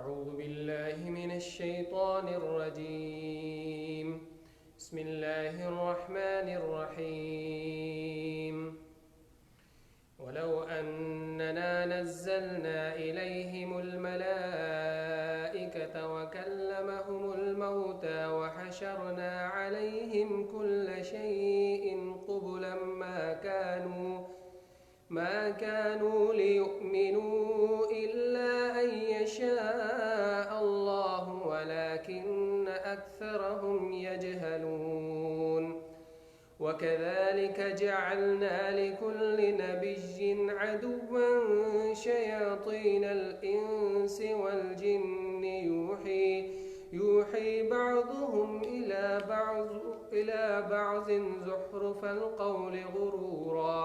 أعوذ بالله من الشيطان الرجيم. بسم الله الرحمن الرحيم. ولو أننا نزلنا إليهم الملائكة وكلمهم الموتى وحشرنا عليهم كل شيء قبلا ما كانوا ليؤمنوا إلا أن يشاء الله ولكن أكثرهم يجهلون. وكذلك جعلنا لكل نبي عدوا شياطين الإنس والجن يوحي بعضهم إلى بعض زخرف القول غرورا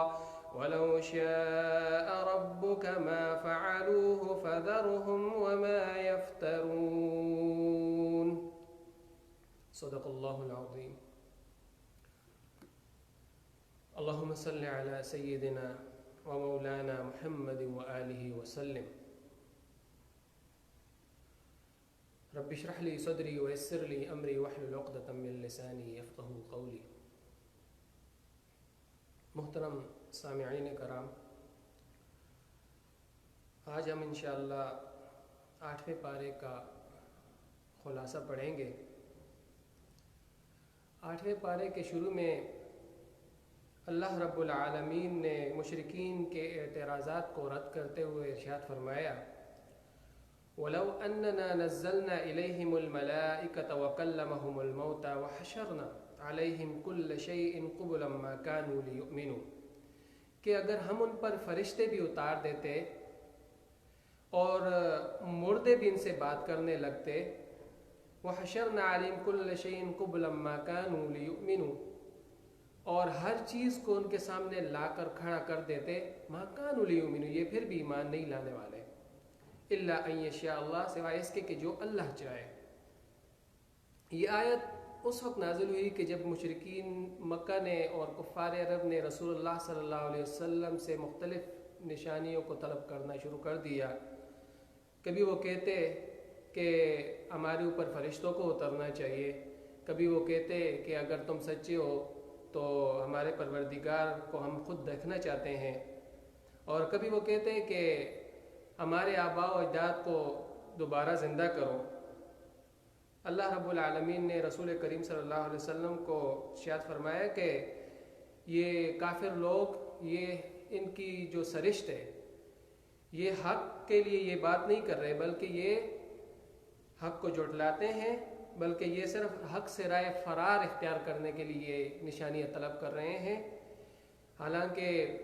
ولو شاء ربك ما فعلوه فذرهم وما يفترون. صدق الله العظيم. اللهم صل على سيدنا ومولانا محمد وآله وسلم. رب اشرح لي صدري ويسر لي أمري واحلل عقدة من لساني يفقهوا قولي. محترم سامعین کرام، آج ہم انشاءاللہ 8ویں پارے کا خلاصہ پڑھیں گے۔ 8ویں پارے کے شروع میں اللہ رب العالمین نے مشرکین کے اعتراضات کو رد کرتے ہوئے ارشاد فرمایا، وَلَوْ أَنَّنَا نَزَّلْنَا إِلَيْهِمُ الْمَلَائِكَةَ وَكَلَّمَهُمُ الْمَوْتَى وَحَشَرْنَا عَلَيْهِمْ كُلَّ شَيْءٍ قُبُلًا مَا كَانُوا لِيُؤْمِنُوا، کہ اگر ہم ان پر فرشتے بھی اتار دیتے اور مردے بھی ان سے بات کرنے لگتے، وَحَشَرْنَا عَلَيْهِمْ كُلَّ شَيْءٍ قُبُلًا مَا كَانُوا لِيُؤْمِنُوا، اور ہر چیز کو ان کے سامنے لا کر کھڑا کر دیتے، مَا كَانُوا لِيُؤْمِنُوا، یہ پھر بھی ایمان نہیں لانے والے، إِلَّا أَن يَشَاءَ اللَّهُ، سوائے اس کے کہ جو اللہ چاہے۔ یہ آیت اس وقت نازل ہوئی کہ جب مشرکین مکہ نے اور کفار عرب نے رسول اللہ صلی اللہ علیہ وسلم سے مختلف نشانیوں کو طلب کرنا شروع کر دیا۔ کبھی وہ کہتے کہ ہمارے اوپر فرشتوں کو اترنا چاہیے، کبھی وہ کہتے کہ اگر تم سچے ہو تو ہمارے پروردگار کو ہم خود دیکھنا چاہتے ہیں، اور کبھی وہ کہتے کہ ہمارے آباء و اجداد کو دوبارہ زندہ کرو۔ اللہ رب العالمین نے رسول کریم صلی اللہ علیہ وسلم کو ارشاد فرمایا کہ یہ کافر لوگ، یہ ان کی جو سرشت ہے، یہ حق کے لیے یہ بات نہیں کر رہے، بلکہ یہ حق کو جھٹلاتے ہیں، بلکہ یہ صرف حق سے رائے فرار اختیار کرنے کے لیے نشانیاں طلب کر رہے ہیں۔ حالانکہ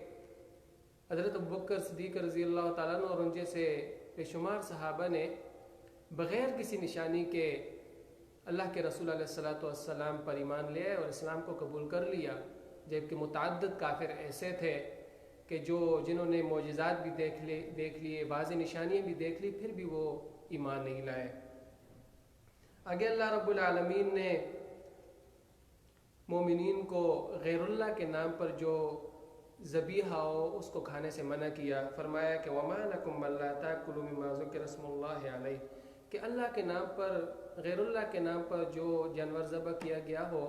حضرت ابوبکر صدیق رضی اللہ تعالیٰ عنہ اور ان جیسے بے شمار صحابہ نے بغیر کسی نشانی کے اللہ کے رسول علیہ السلام پر ایمان لے اور اسلام کو قبول کر لیا، جبکہ متعدد کافر ایسے تھے کہ جنہوں نے معجزات بھی دیکھ لیے، واضح نشانیاں بھی دیکھ لی، پھر بھی وہ ایمان نہیں لائے۔ آگے اللہ رب العالمین نے مومنین کو غیر اللہ کے نام پر جو ذبیحہ ہو اس کو کھانے سے منع کیا، فرمایا کہ وَمَا لَكُمْ أَلَّا تَأْكُلُوا مِمَّا ذُكِرَ اسْمُ اللَّهِ عَلَيْهِ، کہ اللہ کے نام پر، غیر اللہ کے نام پر جو جانور ذبح کیا گیا ہو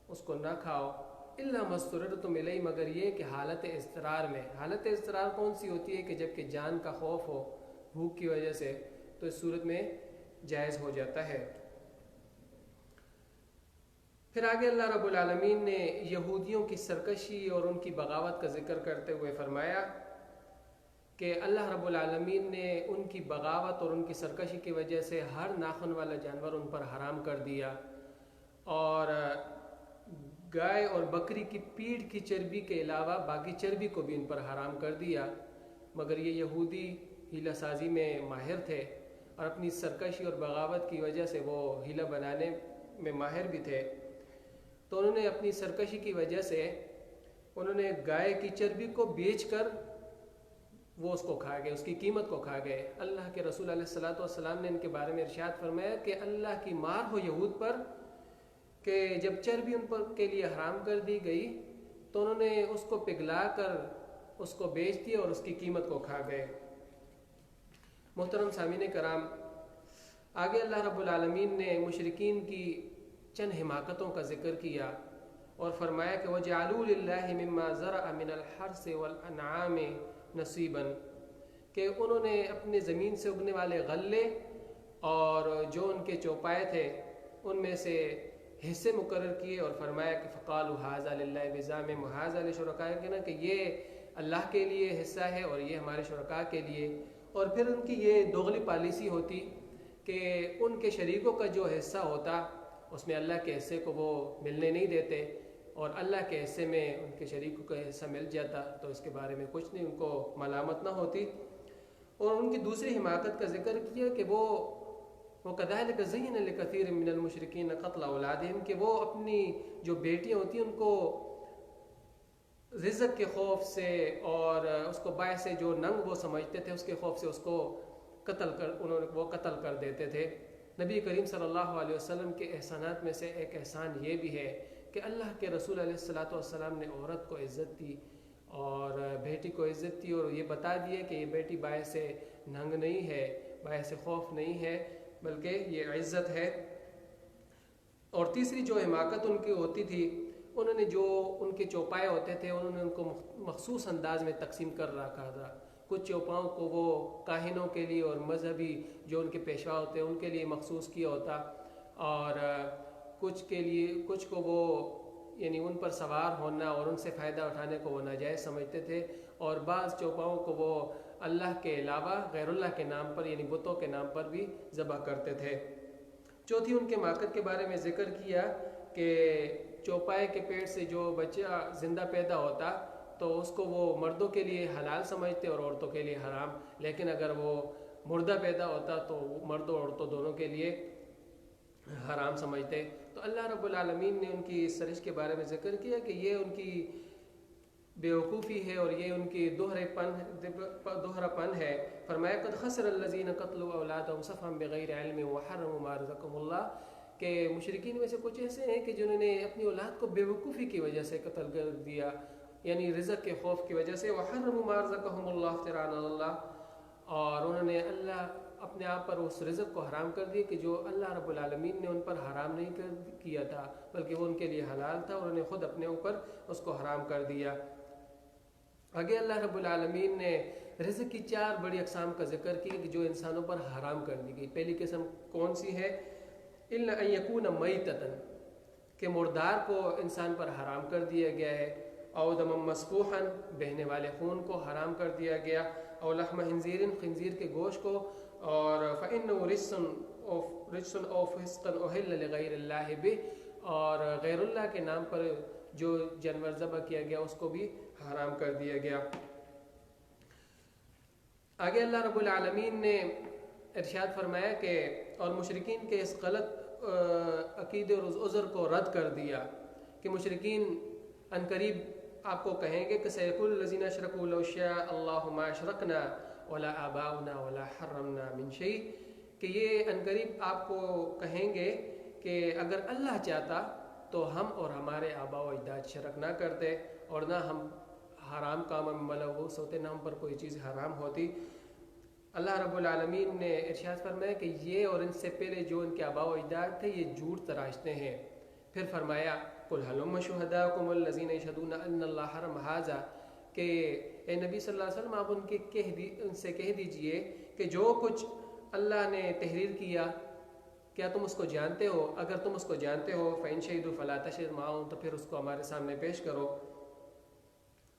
اس کو نہ کھاؤ، إِلَّا مَا اضْطُرِرْتُمْ إِلَيْهِ، مگر یہ کہ حالت اضطرار میں۔ حالت اضطرار کون سی ہوتی ہے؟ کہ جب کہ جان کا خوف ہو بھوک کی وجہ سے، تو اس صورت میں جائز ہو جاتا ہے۔ پھر آگے اللہ رب العالمین نے یہودیوں کی سرکشی اور ان کی بغاوت کا ذکر کرتے ہوئے فرمایا کہ اللہ رب العالمین نے ان کی بغاوت اور ان کی سرکشی کی وجہ سے ہر ناخن والا جانور ان پر حرام کر دیا، اور گائے اور بکری کی پیٹھ کی چربی کے علاوہ باقی چربی کو بھی ان پر حرام کر دیا، مگر یہ یہودی ہیلہ سازی میں ماہر تھے اور اپنی سرکشی اور بغاوت کی وجہ سے وہ ہیلہ بنانے میں ماہر بھی تھے، تو انہوں نے اپنی سرکشی کی وجہ سے انہوں نے گائے کی چربی کو بیچ کر وہ اس کو کھا گئے، اس کی قیمت کو کھا گئے۔ اللہ کے رسول علیہ السلام نے ان کے بارے میں ارشاد فرمایا کہ اللہ کی مار ہو یہود پر کہ جب چربی ان پر کے لیے حرام کر دی گئی تو انہوں نے اس کو پگھلا کر اس کو بیچ دیا اور اس کی قیمت کو کھا گئے۔ محترم سامعین کرام، آگے اللہ رب العالمین نے مشرکین کی چند حماقتوں کا ذکر کیا اور فرمایا کہ وَجَعَلُوا لِلَّهِ مِمَّا زَرَعَ مِنَ الْحَرْثِ وَالْأَنْعَامِ نَصِيبًا، کہ انہوں نے اپنے زمین سے اگنے والے غلے اور جو ان کے چوپائے تھے ان میں سے حصے مقرر کیے، اور فرمایا کہ فَقَالُوا هَذَا لِلَّهِ بِزَعْمِهِمْ وَهَذَا لِشُرَكَائِنَا، کہ یہ اللہ کے لیے حصہ ہے اور یہ ہمارے شرکاء کے لیے۔ اور پھر ان کی یہ دوغلی پالیسی ہوتی کہ ان کے شریکوں کا جو حصہ ہوتا اس میں اللہ کے حصے کو وہ ملنے نہیں دیتے، اور اللہ کے حصے میں ان کے شریکوں کا حصہ مل جاتا تو اس کے بارے میں کچھ نہیں، ان کو ملامت نہ ہوتی۔ اور ان کی دوسری حماقت کا ذکر کیا کہ وہ وَكَذَلِكَ زَيَّنَ لِكَثِيرٍ مِّنَ الْمُشْرِكِينَ قَتْلَ أَوْلَادِهِمْ، کہ وہ اپنی جو بیٹیاں ہوتی ہیں ان کو رزق کے خوف سے اور اس کو باعث جو ننگ وہ سمجھتے تھے اس کے خوف سے اس کو وہ قتل کر دیتے تھے۔ نبی کریم صلی اللہ علیہ وسلم کے احسانات میں سے ایک احسان یہ بھی ہے کہ اللہ کے رسول علیہ الصلاۃ والسلام نے عورت کو عزت دی اور بیٹی کو عزت دی، اور یہ بتا دیے کہ یہ بیٹی باعث ننگ نہیں ہے، باعث خوف نہیں ہے، بلکہ یہ عزت ہے۔ اور تیسری جو حماقت ان کی ہوتی تھی، انہوں نے جو ان کے چوپائے ہوتے تھے انہوں نے ان کو مخصوص انداز میں تقسیم کر رکھا تھا۔ کچھ چوپاؤں کو وہ کاہنوں کے لیے اور مذہبی جو ان کے پیشوا ہوتے ہیں ان کے لیے مخصوص کیا ہوتا، اور کچھ کو وہ یعنی ان پر سوار ہونا اور ان سے فائدہ اٹھانے کو وہ ناجائز سمجھتے تھے، اور بعض چوپاؤں کو وہ اللہ کے علاوہ غیر اللہ کے نام پر یعنی بتوں کے نام پر بھی ذبح کرتے تھے۔ چوتھی ان کے حماقت کے بارے میں ذکر کیا کہ چوپائے کے پیٹ سے جو بچہ زندہ پیدا ہوتا تو اس کو وہ مردوں کے لیے حلال سمجھتے اور عورتوں کے لیے حرام، لیکن اگر وہ مردہ پیدا ہوتا تو مردوں اور عورتوں دونوں کے لیے حرام سمجھتے۔ تو اللہ رب العالمین نے ان کی اس سرش کے بارے میں ذکر کیا کہ یہ ان کی بیوقوفی ہے اور یہ ان کی دوہرا پن ہے۔ فرمایا قد خسر الذین قتلوا اولادهم سفہا بغیر علم وحرموا ما رزقهم اللہ، کہ مشرکین میں سے کچھ ایسے ہیں کہ جنہوں نے اپنی اولاد کو بیوقوفی کی وجہ سے قتل کر دیا، یعنی رزق کے خوف کی وجہ سے، وحرموا ما رزقهم اللہ افتراء علی اللہ، اور انہوں نے اللہ اپنے آپ پر اس رزق کو حرام کر دیا کہ جو اللہ رب العالمین نے ان پر حرام نہیں کیا تھا بلکہ وہ ان کے لیے حلال تھا، اور انہوں نے خود اپنے اوپر اس کو حرام کر دیا۔ آگے اللہ رب العالمین نے رزق کی 4 بڑی اقسام کا ذکر کیا کہ جو انسانوں پر حرام کر دی گئی۔ پہلی قسم کون سی ہے؟ الا ان یکون میتۃ، کہ مردار کو انسان پر حرام کر دیا گیا ہے، او دما مسفوحا، بہنے والے خون کو حرام کر دیا گیا، او لحم خنزیر، خنزیر کے گوشت کو، اور فإنه رجس او فسق احل لغیر اللہ بہ، اور غیر اللہ کے نام پر جو جانور ذبح کیا گیا اس کو بھی حرام کر دیا گیا۔ آگے اللہ رب العالمین نے ارشاد فرمایا کہ اور مشرکین کے اس غلط عقیدے اور عذر کو رد کر دیا کہ مشرکین عنقریب آپ کو کہیں گے کہ سیقول الذین اشرکوا لو شاء اللہ ما اشرکنا ولا آباؤنا ولا حرمنا من شیء، کہ یہ عنقریب آپ کو کہیں گے کہ اگر اللہ چاہتا تو ہم اور ہمارے آباء و اجداد شرک نہ کرتے اور نہ ہم حرام کاموں میں ملوث ہوتے، نہ ہم پر کوئی چیز حرام ہوتی۔ اللہ رب العالمین نے ارشاد فرمایا کہ یہ اور ان سے پہلے جو ان کے آباء و اجداد تھے یہ جھوٹ تراشتے ہیں۔ پھر فرمایا قل هلم شهداءکم الذین یشهدون ان اللہ حرم ھذا، کہ اے نبی صلی اللہ علیہ وسلم آپ ان سے کہہ دیجئے کہ جو کچھ اللہ نے تحریر کیا کیا تم اس کو جانتے ہو؟ اگر تم اس کو جانتے ہو فإن شهدوا فلا تشهد معهم، تو پھر اس کو ہمارے سامنے پیش کرو۔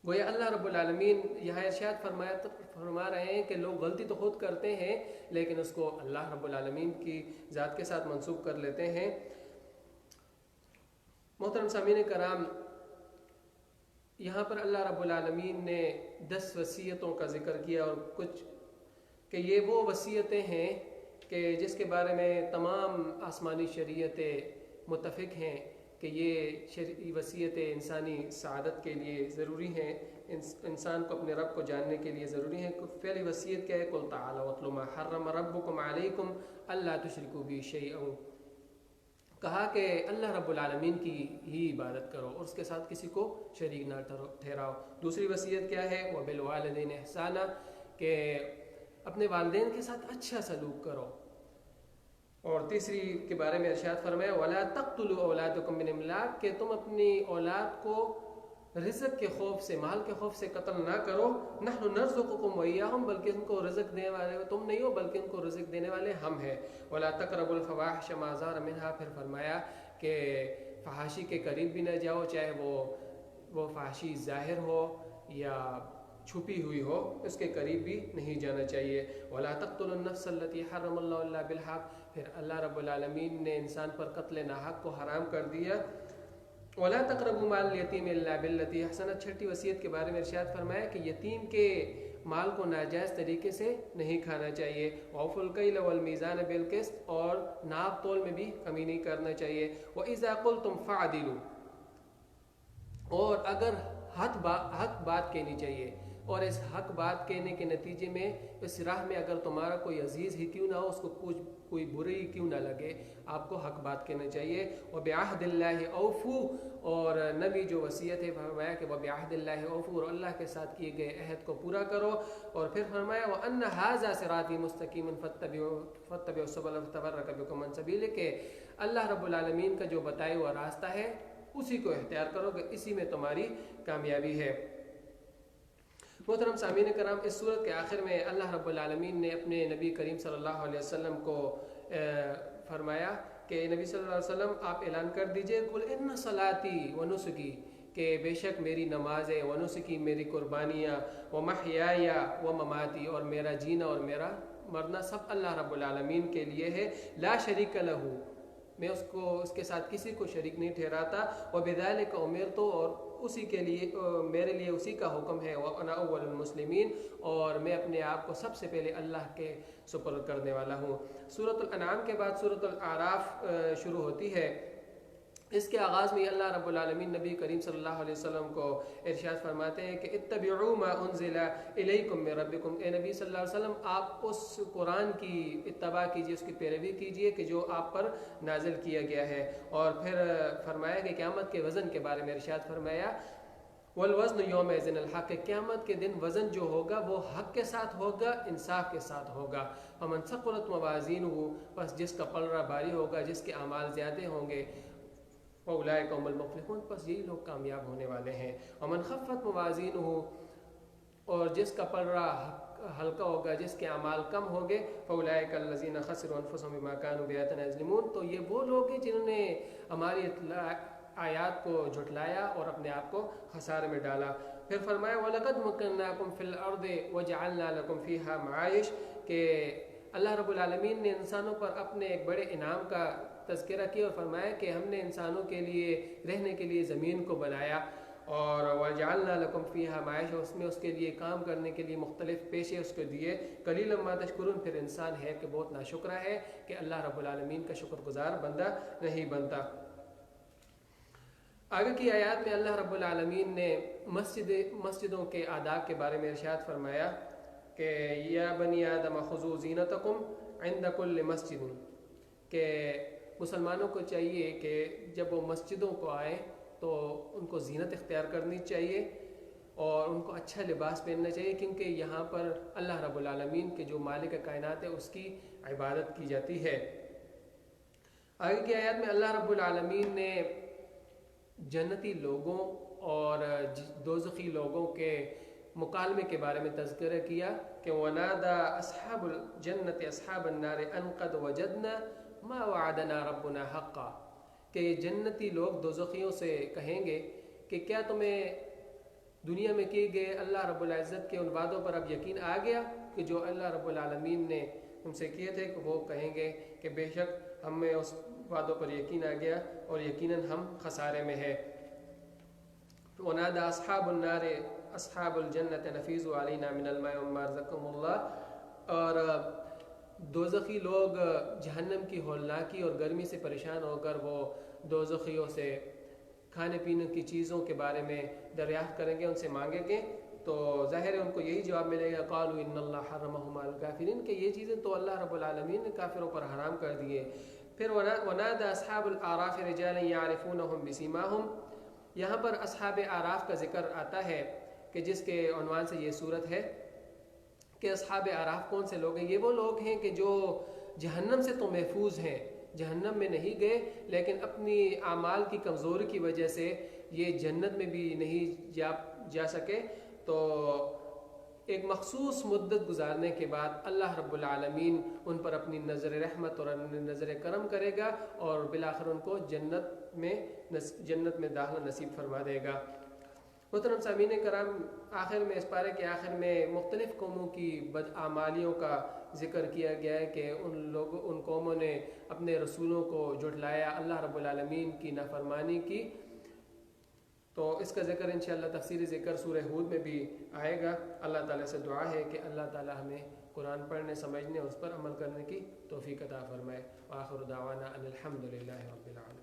گویا اللہ رب العالمین یہاں ارشاد فرما رہے ہیں کہ لوگ غلطی تو خود کرتے ہیں لیکن اس کو اللہ رب العالمین کی ذات کے ساتھ منسوب کر لیتے ہیں۔ محترم سامعین کرام، یہاں پر اللہ رب العالمین نے 10 وصیتوں کا ذکر کیا، اور کچھ کہ یہ وہ وصیتیں ہیں کہ جس کے بارے میں تمام آسمانی شریعتیں متفق ہیں کہ یہ وصیتیں انسانی سعادت کے لیے ضروری ہیں، انسان کو اپنے رب کو جاننے کے لیے ضروری ہیں۔ پہلی وصیت کیا ہے؟ قل تعالوا واتلوا ما حرم ربکم علیکم الا تشرکوا بہ شیئا، کہا کہ اللہ رب العالمین کی ہی عبادت کرو اور اس کے ساتھ کسی کو شریک نہ ٹھہراؤ۔ دوسری وصیت کیا ہے؟ وبالوالدین احسانا، کہ اپنے والدین کے ساتھ اچھا سلوک کرو۔ اور تیسری کے بارے میں ارشاد فرمایا وَلَا تَقْتُلُوا أَوْلَادَكُمْ مِنْ إِمْلَاقٍ کہ تم اپنی اولاد کو رزق کے خوف سے، مال کے خوف سے قتل نہ کرو. نحن نرزقكم وإياهم بلکہ ان کو رزق دینے والے تم نہیں ہو بلکہ ان کو رزق دینے والے ہم ہیں. ولا تقربوا الفواحش ما ظهر منها پھر فرمایا کہ فحاشی کے قریب بھی نہ جاؤ، چاہے وہ فحاشی ظاہر ہو یا چھپی ہوئی ہو، اس کے قریب بھی نہیں جانا چاہیے. ولا تقتلوا النفس التي حرم الله الا بالحق پھر اللہ رب العالمین نے انسان پر قتل ناحق کو حرام کر دیا. ولا تقربوا مال الیتیم الا بالتي احسنت چھٹی وصیت کے بارے میں ارشاد فرمایا کہ یتیم کے مال کو ناجائز طریقے سے نہیں کھانا چاہیے. وَأَوْفُوا الْكَيْلَ وَالْمِيزَانَ بِالْقِسْطِ اور ناپ تول میں بھی کمی نہیں کرنا چاہیے. وَإِذَا قُلْتُمْ فَعْدِلُوا اور اگر حق بات کہنی چاہیے، اور اس حق بات کہنے کے نتیجے میں اس راہ میں اگر تمہارا کوئی عزیز ہی کیوں نہ ہو، اس کو کوئی بری کیوں نہ لگے، آپ کو حق بات کہنا چاہیے. وَبِعَهْدِ اللَّهِ أَوْفُوا اور نبی جو وصیت ہے فرمایا کہ وَبِعَهْدِ اللَّهِ أَوْفُوا اور اللہ کے ساتھ کیے گئے عہد کو پورا کرو. اور پھر فرمایا وَأَنَّ هَذَا صِرَاطِي مُسْتَقِيمٌ فَاتَّبِعُوا السُّبُلَ فَتَفَرَّقَ بِكُمْ عَنْ سَبِيلِهِ کہ اللہ رب العالمین کا جو بتایا ہوا راستہ ہے اسی کو اختیار کرو کہ اسی میں تمہاری کامیابی ہے. محترم سامعین کرام، اس صورت کے آخر میں اللہ رب العالمین نے اپنے نبی کریم صلی اللہ علیہ وسلم کو فرمایا کہ نبی صلی اللہ علیہ وسلم آپ اعلان کر دیجئے قل ان صلاتی و نسکی کہ بے شک میری نمازیں، و نسکی میری قربانیاں، و محیای و مماتی اور میرا جینا اور میرا مرنا سب اللہ رب العالمین کے لیے ہے. لا شریک لہ میں اس کے ساتھ کسی کو شریک نہیں ٹھہراتا. وبذالک امرت اور اسی کے لیے میرے لیے اسی کا حکم ہے. وانا اول المسلمین اور میں اپنے آپ کو سب سے پہلے اللہ کے سپرد کرنے والا ہوں. سورۃ الانعام کے بعد سورۃ الاعراف شروع ہوتی ہے. اس کے آغاز میں اللہ رب العالمین نبی کریم صلی اللہ علیہ وسلم کو ارشاد فرماتے ہیں کہ اتبعوا ما انزل الیکم من ربکم اے نبی صلی اللہ علیہ وسلم آپ اس قرآن کی اتباع کیجئے، اس کی پیروی کیجئے کہ جو آپ پر نازل کیا گیا ہے. اور پھر فرمایا کہ قیامت کے وزن کے بارے میں ارشاد فرمایا والوزن یومئذ الحق کہ قیامت کے دن وزن جو ہوگا وہ حق کے ساتھ ہوگا، انصاف کے ساتھ ہوگا. فمن ثقلت موازینہ پس جس کا پلڑا بھاری ہوگا، جس کے اعمال زیادہ ہوں گے، فاولئک هم المفلحون پس یہی لوگ کامیاب ہونے والے ہیں. ومن خفت موازینہ اور جس کا پلڑا ہلکا ہوگا، جس کے اعمال کم ہوں گے، فاولئک الذین خسروا انفسهم بما كانوا بآیاتنا یظلمون تو یہ وہ لوگ ہیں جنہوں نے ہماری آیات کو جھٹلایا اور اپنے آپ کو خسارے میں ڈالا. پھر فرمایا وَلَقَدْ مَكَّنَّاكُمْ فِي الْأَرْضِ وَجَعَلْنَا لَكُمْ فِيهَا مَعَائِشَ کہ اللہ رب العالمین نے انسانوں پر اپنے ایک بڑے انعام کا تذکرہ کیا اور فرمایا کہ ہم نے انسانوں کے لیے رہنے کے لیے زمین کو بنایا اور وَجَعَلْنَا لَكُمْ فِيهَا مَعَائِشَ اس میں اس کے لیے کام کرنے کے لیے مختلف پیشے اس کو دیے. قَلِيلًا مَا تَشْكُرُونَ پھر انسان ہے کہ بہت ناشکرا ہے کہ اللہ رب العالمین کا شکر گزار بندہ نہیں بنتا. آگے کی آیات میں اللہ رب العالمین نے مسجدوں کے آداب کے بارے میں ارشاد فرمایا کہ یا بنی آدم خذوا زینتکم عند کل مسجد کہ مسلمانوں کو چاہیے کہ جب وہ مسجدوں کو آئیں تو ان کو زینت اختیار کرنی چاہیے اور ان کو اچھا لباس پہننا چاہیے کیونکہ یہاں پر اللہ رب العالمین کے جو مالک کائنات ہے اس کی عبادت کی جاتی ہے. آگے کی آیات میں اللہ رب العالمین نے جنتی لوگوں اور دوزخی لوگوں کے مکالمے کے بارے میں تذکرہ کیا کہ وَنَادَى أَصْحَابُ الْجَنَّةِ أَصْحَابَ النَّارِ أَنْ قَدْ وَجَدْنَا مَا وَعَدَنَا رَبُّنَا حَقًّا کہ جنتی لوگ دوزخیوں سے کہیں گے کہ کیا تمہیں دنیا میں کیے گئے اللہ رب العزت کے ان وعدوں پر اب یقین آ گیا کہ جو اللہ رب العالمین نے ہم سے کیے تھے. کہ وہ کہیں گے کہ بے شک ہمیں اس وعدوں پر یقین آ گیا اور یقیناً ہم خسارے میں ہے. وَنَادَى أَصْحَابُ النَّارِ أَصْحَابُ الْجَنَّةِ نَفِيضُوا عَلَيْنَا مِنَ الْمَاءِ وَمِمَّا رَزَقَكُمُ اللَّهُ اور دوزخی لوگ جہنم کی ہولناکی اور گرمی سے پریشان ہو کر وہ دوزخیوں سے کھانے پینے کی چیزوں کے بارے میں دریافت کریں گے، ان سے مانگیں گے تو ظاہر ہے ان کو یہی جواب ملے گا قالوا ان اللہ حرمہم علی الکافرین کہ یہ چیزیں تو اللہ رب العالمین نے کافروں پر حرام کر دیے. پھر ونادى اصحاب الاعراف رجالا يعرفونهم بسیماهم یہاں پر اصحاب اعراف کا ذکر آتا ہے کہ جس کے عنوان سے یہ صورت ہے کہ اصحاب اعراف کون سے لوگ ہیں. یہ وہ لوگ ہیں کہ جو جہنم سے تو محفوظ ہیں، جہنم میں نہیں گئے، لیکن اپنی اعمال کی کمزوری کی وجہ سے یہ جنت میں بھی نہیں جا سکے۔ تو ایک مخصوص مدت گزارنے کے بعد اللہ رب العالمین ان پر اپنی نظر رحمت اور اپنی نظر کرم کرے گا اور بالآخر ان کو جنت میں داخلہ نصیب فرما دے گا۔ محترم سامعین کرام، آخر میں اس پارے کے آخر میں مختلف قوموں کی بدعمالیوں کا ذکر کیا گیا ہے کہ ان قوموں نے اپنے رسولوں کو جھٹلایا، اللہ رب العالمین کی نافرمانی کی۔ تو اس کا ذکر انشاءاللہ تفصیلی ذکر سورہ ہود میں بھی آئے گا۔ اللہ تعالیٰ سے دعا ہے کہ اللہ تعالیٰ ہمیں قرآن پڑھنے، سمجھنے، اس پر عمل کرنے کی توفیق عطا فرمائے۔ وآخر دعوانا ان الحمد للہ رب العالمین۔